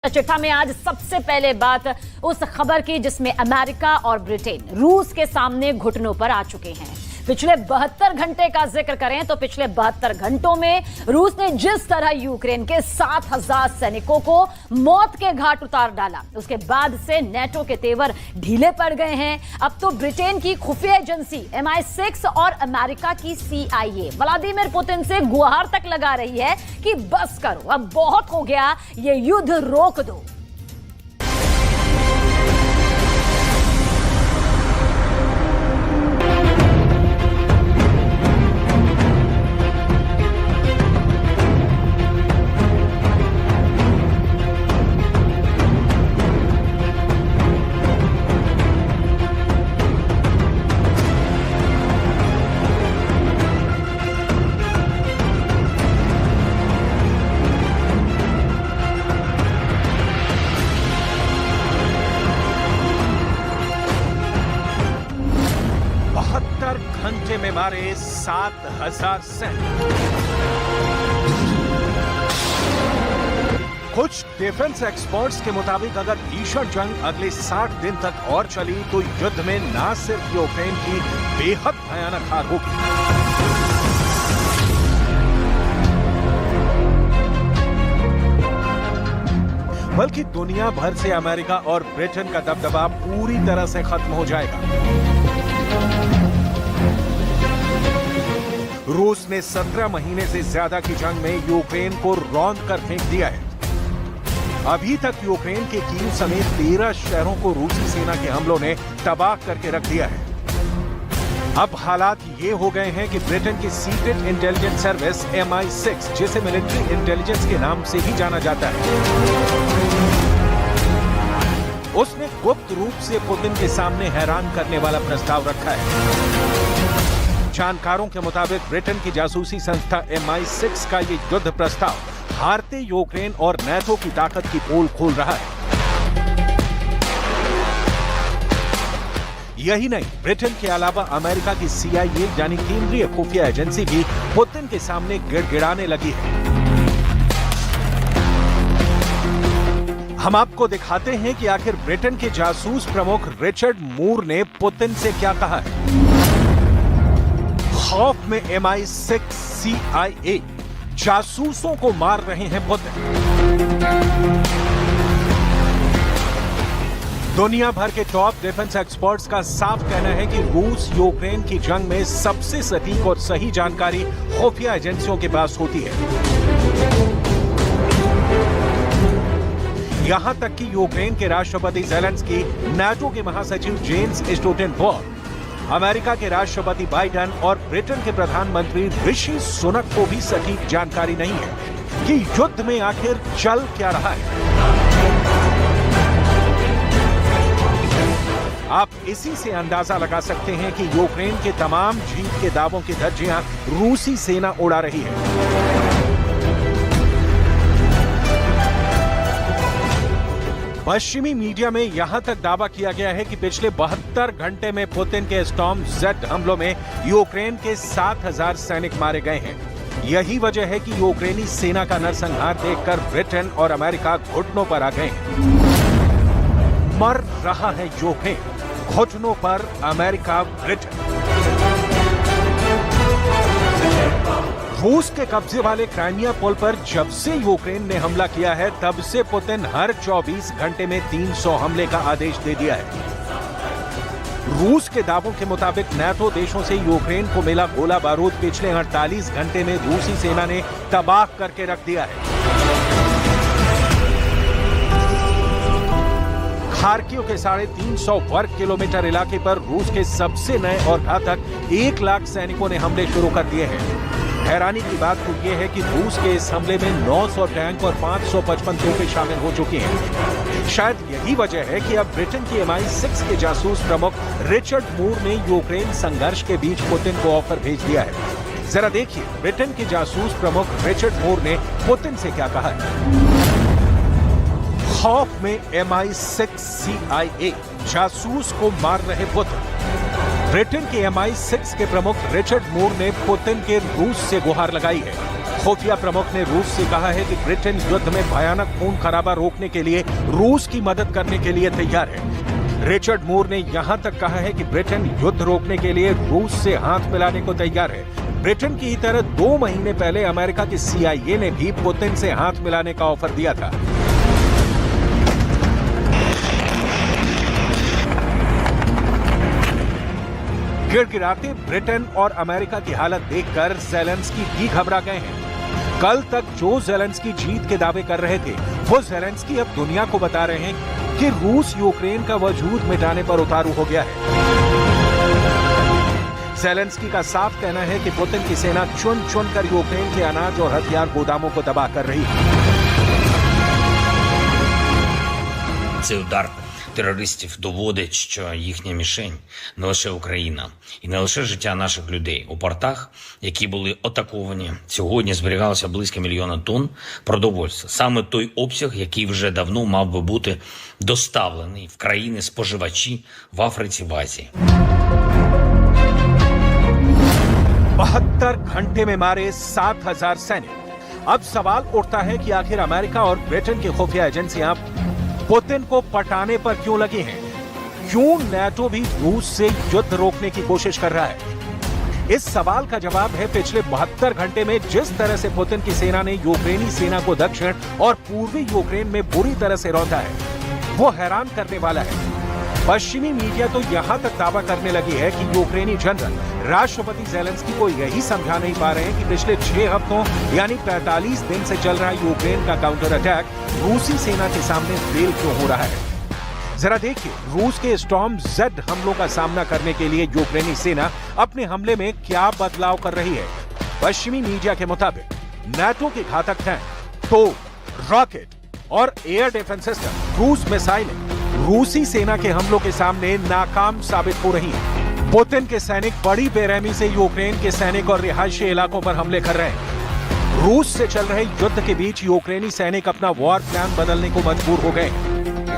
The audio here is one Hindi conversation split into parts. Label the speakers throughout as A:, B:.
A: चिट्ठा में आज सबसे पहले बात उस खबर की जिसमें अमेरिका और ब्रिटेन रूस के सामने घुटनों पर आ चुके हैं। पिछले 72 घंटे का जिक्र करें तो पिछले 72 घंटों में रूस ने जिस तरह यूक्रेन के 7,000 सैनिकों को मौत के घाट उतार डाला, उसके बाद से नेटो के तेवर ढीले पड़ गए हैं। अब तो ब्रिटेन की खुफिया एजेंसी MI6 और अमेरिका की CIA व्लादिमीर पुतिन से गुहार तक लगा रही है कि बस करो, अब बहुत हो गया, ये युद्ध रोक दो।
B: घंटे में मारे 7,000 सैनिक। कुछ डिफेंस एक्सपर्ट्स के मुताबिक अगर भीषण जंग अगले 60 दिन तक और चली तो युद्ध में न सिर्फ यूक्रेन की बेहद भयानक हार होगी, बल्कि दुनिया भर से अमेरिका और ब्रिटेन का दबदबा पूरी तरह से खत्म हो जाएगा। रूस ने 17 महीने से ज्यादा की जंग में यूक्रेन को रौंद कर फेंक दिया है। अभी तक यूक्रेन के कीव समेत 13 शहरों को रूसी सेना के हमलों ने तबाह करके रख दिया है। अब हालात ये हो गए हैं कि ब्रिटेन की सीक्रेट इंटेलिजेंस सर्विस MI6, जिसे मिलिट्री इंटेलिजेंस के नाम से भी जाना जाता है, उसने गुप्त रूप से पुतिन के सामने हैरान करने वाला प्रस्ताव रखा है। जानकारों के मुताबिक ब्रिटेन की जासूसी संस्था MI6 का ये युद्ध प्रस्ताव हारते यूक्रेन और नेटो की ताकत की पोल खोल रहा है। यही नहीं, ब्रिटेन के अलावा अमेरिका की CIA यानी केंद्रीय खुफिया एजेंसी भी पुतिन के सामने गिड़गिड़ाने लगी है। हम आपको दिखाते हैं कि आखिर ब्रिटेन के जासूस प्रमुख रिचर्ड मूर ने पुतिन से क्या कहा है। खौफ में MI6 CIA जासूसों को मार रहे हैं पुतिन। दुनिया भर के टॉप डिफेंस एक्सपर्ट्स का साफ कहना है कि रूस यूक्रेन की जंग में सबसे सटीक और सही जानकारी खुफिया एजेंसियों के पास होती है। यहां तक कि यूक्रेन के राष्ट्रपति ज़ेलेंस्की, नाटो के महासचिव जेम्स स्टोल्टनबर्ग, अमेरिका के राष्ट्रपति बाइडेन और ब्रिटेन के प्रधानमंत्री ऋषि सुनक को भी सटीक जानकारी नहीं है कि युद्ध में आखिर चल क्या रहा है। आप इसी से अंदाजा लगा सकते हैं कि यूक्रेन के तमाम जीत के दावों की धज्जियां रूसी सेना उड़ा रही है। पश्चिमी मीडिया में यहां तक दावा किया गया है कि पिछले 72 घंटे में पुतिन के स्टॉर्म जेड हमलों में यूक्रेन के 7,000 सैनिक मारे गए हैं। यही वजह है कि यूक्रेनी सेना का नरसंहार देखकर ब्रिटेन और अमेरिका घुटनों पर आ गए। मर रहा है यूक्रेन, घुटनों पर अमेरिका, ब्रिटेन। रूस के कब्जे वाले क्राइमिया पुल पर जब से यूक्रेन ने हमला किया है तब से पुतिन हर 24 घंटे में 300 हमले का आदेश दे दिया है। रूस के दावों के मुताबिक नाटो देशों से यूक्रेन को मिला गोला बारूद पिछले 48 घंटे में रूसी सेना ने तबाह करके रख दिया है। खार्किव के 350 वर्ग किलोमीटर इलाके पर रूस के सबसे नए और घातक 1 लाख सैनिकों ने हमले शुरू कर दिए हैं। हैरानी की बात तो यह है कि रूस के इस हमले में 900 टैंक और 555 तोपें शामिल हो चुकी हैं। शायद यही वजह है कि अब ब्रिटेन की MI6 के जासूस प्रमुख रिचर्ड मूर ने यूक्रेन संघर्ष के बीच पुतिन को ऑफर भेज दिया है। जरा देखिए ब्रिटेन के जासूस प्रमुख रिचर्ड मूर ने पुतिन से क्या कहा है। खौफ में MI6 CIA जासूस को मार रहे पुतिन। ब्रिटेन के MI6 के प्रमुख रिचर्ड मूर ने पुतिन के रूस से गुहार लगाई है। खुफिया प्रमुख ने रूस से कहा है कि ब्रिटेन युद्ध में भयानक खून खराबा रोकने के लिए रूस की मदद करने के लिए तैयार है। रिचर्ड मूर ने यहां तक कहा है कि ब्रिटेन युद्ध रोकने के लिए रूस से हाथ मिलाने को तैयार है। ब्रिटेन की तरह 2 महीने पहले अमेरिका की CIA ने भी पुतिन से हाथ मिलाने का ऑफर दिया था। गिड़गिड़ाते ब्रिटेन और अमेरिका की हालत देखकर ज़ेलेंस्की भी घबरा गए हैं। कल तक जो ज़ेलेंस्की जीत के दावे कर रहे थे, वो ज़ेलेंस्की अब दुनिया को बता रहे हैं कि रूस यूक्रेन का वजूद मिटाने पर उतारू हो गया है। ज़ेलेंस्की का साफ कहना है कि पुतिन की सेना चुन चुन कर यूक्रेन के अनाज और हथियार गोदामों को तबाह कर रही है।
C: Цей удар терористів доводить, що їхня мішень не лише Україна і не лише життя наших людей. У портах, які були атаковані, сьогодні зберігалося близько 1 мільйона тонн продовольства. Саме той обсяг, який вже давно мав би бути доставлений в країни-споживачі в Африці, в Азії.
B: 72 घंटे में मारे 7,000 सैनिक। अब सवाल उठता है कि आखिर अमेरिका और ब्रिटेन की खुफिया एजेंसियां पुतिन को पटाने पर क्यों लगी हैं? क्यों नाटो भी रूस से युद्ध रोकने की कोशिश कर रहा है? इस सवाल का जवाब है पिछले 72 घंटे में जिस तरह से पुतिन की सेना ने यूक्रेनी सेना को दक्षिण और पूर्वी यूक्रेन में बुरी तरह से रौंदा है, वो हैरान करने वाला है। पश्चिमी मीडिया तो यहां तक दावा करने लगी है कि यूक्रेनी जनरल राष्ट्रपति ज़ेलेंस्की को यही समझा नहीं पा रहे हैं कि पिछले 6 हफ्तों यानी 45 दिन से चल रहा यूक्रेन का काउंटर अटैक रूसी सेना के सामने फेल क्यों हो रहा है। जरा देखिए रूस के स्टॉर्म जेड हमलों का सामना करने के लिए यूक्रेनी सेना अपने हमले में क्या बदलाव कर रही है। पश्चिमी मीडिया के मुताबिक नाटो के घातक टैंक, तोप, रॉकेट और एयर डिफेंस सिस्टम, क्रूज मिसाइलें रूसी सेना के हमलों के सामने नाकाम साबित हो रही हैं। पुतिन के सैनिक बड़ी बेरहमी से यूक्रेन के सैनिक और रिहायशी इलाकों पर हमले कर रहे हैं। रूस से चल रहे युद्ध के बीच यूक्रेनी सैनिक अपना वॉर प्लान बदलने को मजबूर हो गए।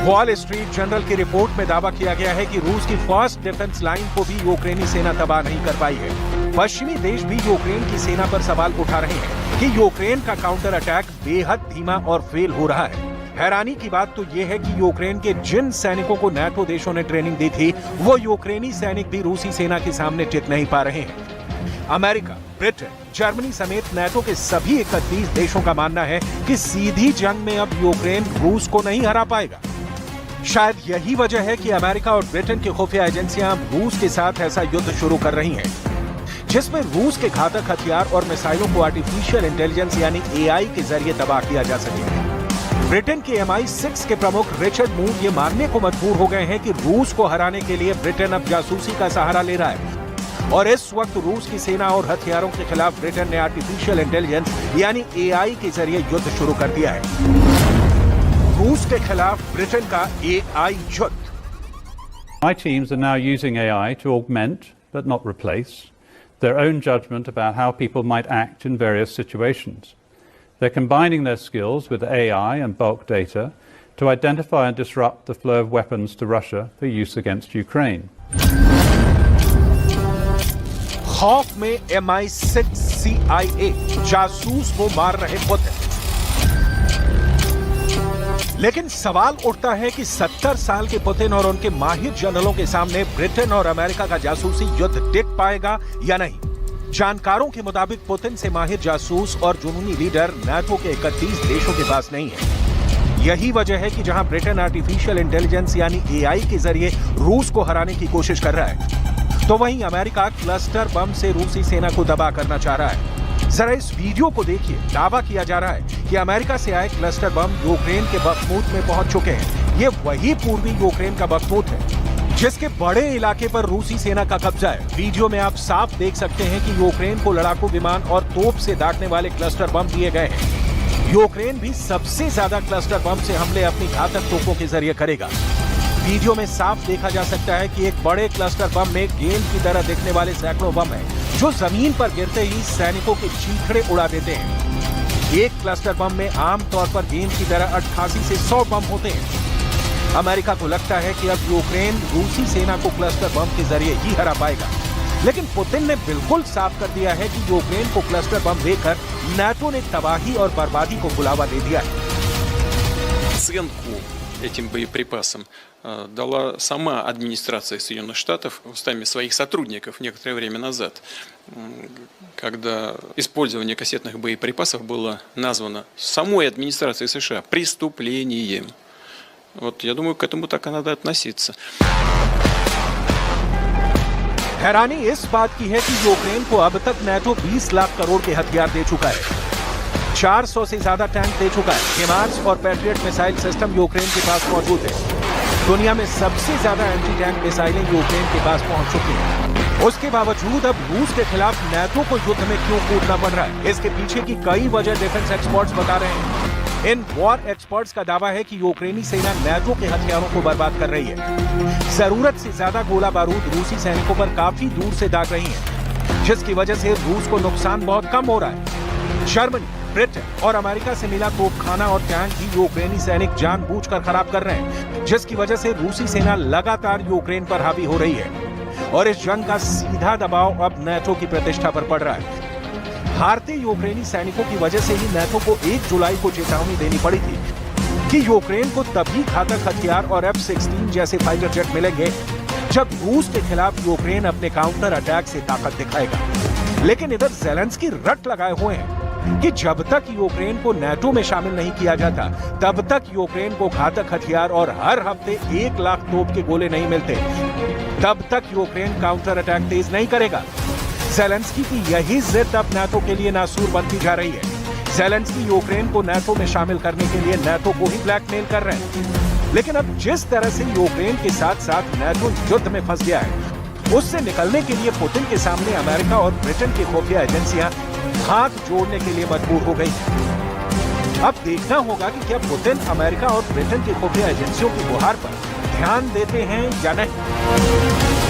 B: वॉल स्ट्रीट जर्नल की रिपोर्ट में दावा किया गया है कि रूस की फर्स्ट डिफेंस लाइन को भी यूक्रेनी सेना तबाह नहीं कर पाई है। पश्चिमी देश भी यूक्रेन की सेना पर सवाल उठा रहे हैं कि यूक्रेन का काउंटर अटैक बेहद धीमा और फेल हो रहा है। हैरानी की बात तो यह है कि यूक्रेन के जिन सैनिकों को नाटो देशों ने ट्रेनिंग दी थी, वो यूक्रेनी सैनिक भी रूसी सेना के सामने टिक नहीं पा रहे हैं। अमेरिका, ब्रिटेन, जर्मनी समेत नाटो के सभी 31 देशों का मानना है कि सीधी जंग में अब यूक्रेन रूस को नहीं हरा पाएगा। शायद यही वजह है कि अमेरिका और ब्रिटेन की खुफिया एजेंसियां रूस के साथ ऐसा युद्ध शुरू कर रही हैं, जिसमें रूस के घातक हथियार और मिसाइलों को आर्टिफिशियल इंटेलिजेंस यानी AI के जरिए तबाह किया जा सके। ब्रिटेन के MI6 के प्रमुख रिचर्ड मूर ये मानने को मजबूर हो गए हैं कि रूस को हराने के लिए ब्रिटेन अब जासूसी का सहारा ले रहा है और इस वक्त रूस की सेना और हथियारों के खिलाफ ब्रिटेन ने आर्टिफिशियल इंटेलिजेंस यानी AI के जरिए युद्ध शुरू कर दिया है। रूस के खिलाफ ब्रिटेन का AI युद्ध।
D: My teams are now using AI to augment, but not replace, their own judgment about how people might act in various situations. They're combining their skills with AI and bulk data to identify and disrupt the flow of weapons to Russia for use against Ukraine.
B: खौफ में MI6 CIA जासूस को मार रहे पुतिन। लेकिन सवाल उठता है कि 70 साल के पुतिन और उनके माहिर जनरलों के सामने ब्रिटेन और अमेरिका का जासूसी युद्ध टिक पाएगा या नहीं। जानकारों के मुताबिक पुतिन से माहिर जासूस और जुनूनी लीडर नाटो के 31 देशों के पास नहीं है। यही वजह है कि जहां ब्रिटेन आर्टिफिशियल इंटेलिजेंस यानी AI के जरिए रूस को हराने की कोशिश कर रहा है, तो वहीं अमेरिका क्लस्टर बम से रूसी सेना को तबाह करना चाह रहा है। जरा इस वीडियो को देखिए। दावा किया जा रहा है कि अमेरिका से आए क्लस्टर बम यूक्रेन के बखमूत में पहुंच चुके हैं। ये वही पूर्वी यूक्रेन का बखमूत है जिसके बड़े इलाके पर रूसी सेना का कब्जा है। वीडियो में आप साफ देख सकते हैं कि यूक्रेन को लड़ाकू विमान और तोप से दागने वाले क्लस्टर बम दिए गए हैं। यूक्रेन भी सबसे ज्यादा क्लस्टर बम से हमले अपनी घातक तोपों के जरिए करेगा। वीडियो में साफ देखा जा सकता है कि एक बड़े क्लस्टर बम में गेंद की तरह दिखने वाले सैकड़ों बम हैं, जो जमीन पर गिरते ही सैनिकों के चीखड़े उड़ा देते हैं। एक क्लस्टर बम में आमतौर पर गेंद की तरह 88 से 100 बम होते हैं। अमेरिका को लगता है कि अब यूक्रेन रूसी सेना को क्लस्टर बम के जरिए ही हरा पाएगा। लेकिन पुतिन ने बिल्कुल साफ कर दिया है कि यूक्रेन को क्लस्टर बम देकर नाटो ने तबाही और बर्बादी को बुलावा दे दिया है।
E: Оценку этим боеприпасам дала сама администрация Соединенных Штатов устами своих сотрудников некоторое время назад, когда использование кассетных боеприпасов было названо самой администрацией США преступлением. Вот я думаю, к этому так и надо относиться.
B: हैरानी इस बात की है कि यूक्रेन को अब तक नाटो 20 लाख करोड़ के हथियार दे चुका है, 400 से ज्यादा टैंक दे चुका है, हिमार्स और पैट्रियट मिसाइल सिस्टम यूक्रेन के पास मौजूद है। दुनिया में सबसे ज्यादा एंटी टैंक मिसाइलें यूक्रेन के पास पहुंच चुकी हैं। उसके बावजूद अब रूस के खिलाफ नाटो को युद्ध में क्यों कूदना पड़ रहा है? इसके पीछे की कई वजह डिफेंस एक्सपर्ट्स बता रहे हैं। इन वॉर एक्सपर्ट्स का दावा है कि यूक्रेनी सेना नाटो के हथियारों को बर्बाद कर रही है। जरूरत से ज्यादा गोला बारूद रूसी सैनिकों पर काफी दूर से दाग रही है, जिसकी वजह से रूस को नुकसान बहुत कम हो रहा है। जर्मनी, ब्रिटेन और अमेरिका से मिला तोपखाना और टैंक भी यूक्रेनी सैनिक जानबूझकर खराब कर रहे हैं, जिसकी वजह से रूसी सेना लगातार यूक्रेन पर हावी हो रही है और इस जंग का सीधा दबाव अब नाटो की प्रतिष्ठा पर पड़ रहा है। हारते यूक्रेनी सैनिकों की वजह से ही नाटो को 1 जुलाई को चेतावनी देनी पड़ी थी कि यूक्रेन को तभी घातक हथियार और F-16 जैसे फाइटर जेट मिलेंगे जब रूस के खिलाफ यूक्रेन अपने काउंटर अटैक से ताकत दिखाएगा। लेकिन इधर ज़ेलेंस्की रट लगाए हुए हैं कि जब तक यूक्रेन को नाटो में शामिल नहीं किया जाता, तब तक यूक्रेन को घातक हथियार और हर हफ्ते 1 लाख तोप के गोले नहीं मिलते, तब तक यूक्रेन काउंटर अटैक तेज नहीं करेगा। ज़ेलेंस्की की यही जिद अब नाटो के लिए नासूर बनती जा रही है। ज़ेलेंस्की यूक्रेन को नाटो में शामिल करने के लिए नाटो को ही ब्लैकमेल कर रहे हैं। लेकिन अब जिस तरह से यूक्रेन के साथ साथ नाटो युद्ध में फंस गया है, उससे निकलने के लिए पुतिन के सामने अमेरिका और ब्रिटेन की खुफिया एजेंसियां हाथ जोड़ने के लिए मजबूर हो गई। अब देखना होगा कि क्या पुतिन अमेरिका और ब्रिटेन की खुफिया एजेंसियों की गुहार पर ध्यान देते हैं या नहीं।